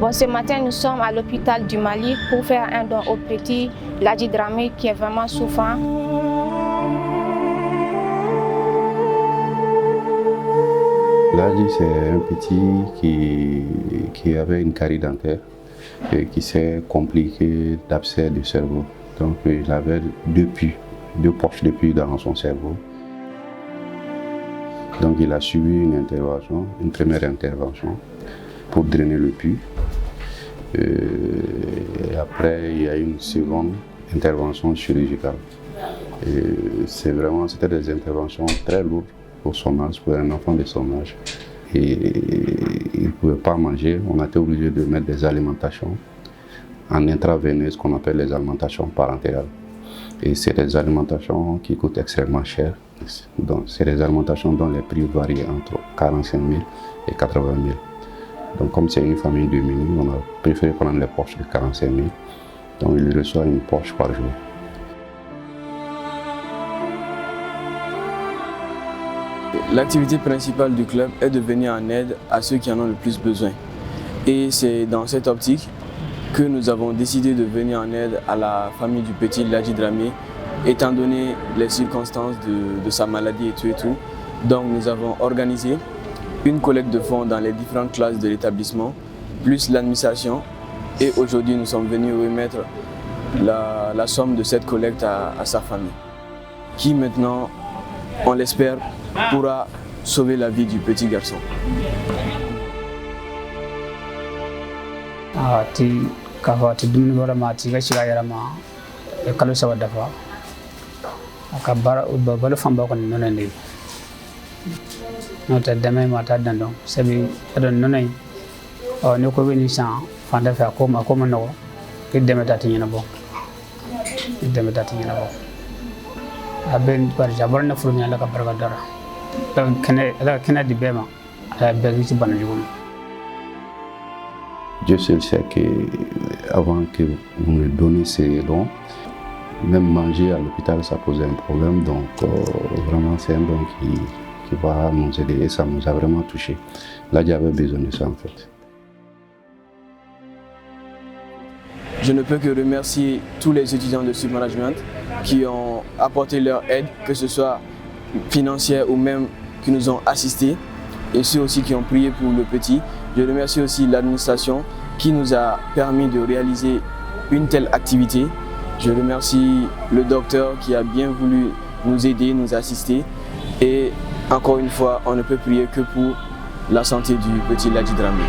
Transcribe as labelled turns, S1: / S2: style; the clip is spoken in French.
S1: Bon, ce matin, nous sommes à l'hôpital du Mali pour faire un don au petit Ladji Dramé qui est vraiment souffrant.
S2: Ladji, c'est un petit qui avait une carie dentaire et qui s'est compliqué d'abcès du cerveau. Donc il avait deux poches de pus dans son cerveau. Donc il a subi une première intervention pour drainer le pus. Et après, il y a une seconde intervention chirurgicale. C'était des interventions très lourdes pour son âge, pour un enfant de son âge. Et il ne pouvait pas manger. On a été obligé de mettre des alimentations en intraveineuse qu'on appelle les alimentations parentérales. Et c'est des alimentations qui coûtent extrêmement cher. Donc, c'est des alimentations dont les prix varient entre 45 000 et 80 000. Donc comme c'est une famille démunie, on a préféré prendre les poches de 45 000. Donc il reçoit une poche par jour.
S3: L'activité principale du club est de venir en aide à ceux qui en ont le plus besoin. Et c'est dans cette optique que nous avons décidé de venir en aide à la famille du petit Ladji Dramé, étant donné les circonstances de sa maladie et tout. Donc nous avons organisé une collecte de fonds dans les différentes classes de l'établissement, plus l'administration. Et aujourd'hui, nous sommes venus remettre la somme de cette collecte à sa famille, qui maintenant, on l'espère, pourra sauver la vie du petit garçon.
S4: Notre demain matin dans c'est bien non non nous connaissons ça fanda faire comme non il demain tati na bon il demain tati na bon aben par jabal na furnya la ka barka dara donc kena di bema la begi ci ban jugum.
S2: Dieu seul sait que avant que vous me donniez ces dons, même manger à l'hôpital ça posait un problème, donc vraiment c'est un don qui va nous aider et ça nous a vraiment touché. Là, j'avais besoin de ça en fait.
S3: Je ne peux que remercier tous les étudiants de Sud Management qui ont apporté leur aide, que ce soit financière ou même qui nous ont assistés, et ceux aussi qui ont prié pour le petit. Je remercie aussi l'administration qui nous a permis de réaliser une telle activité. Je remercie le docteur qui a bien voulu nous aider, nous assister. Et encore une fois, on ne peut prier que pour la santé du petit Ladji Dramé.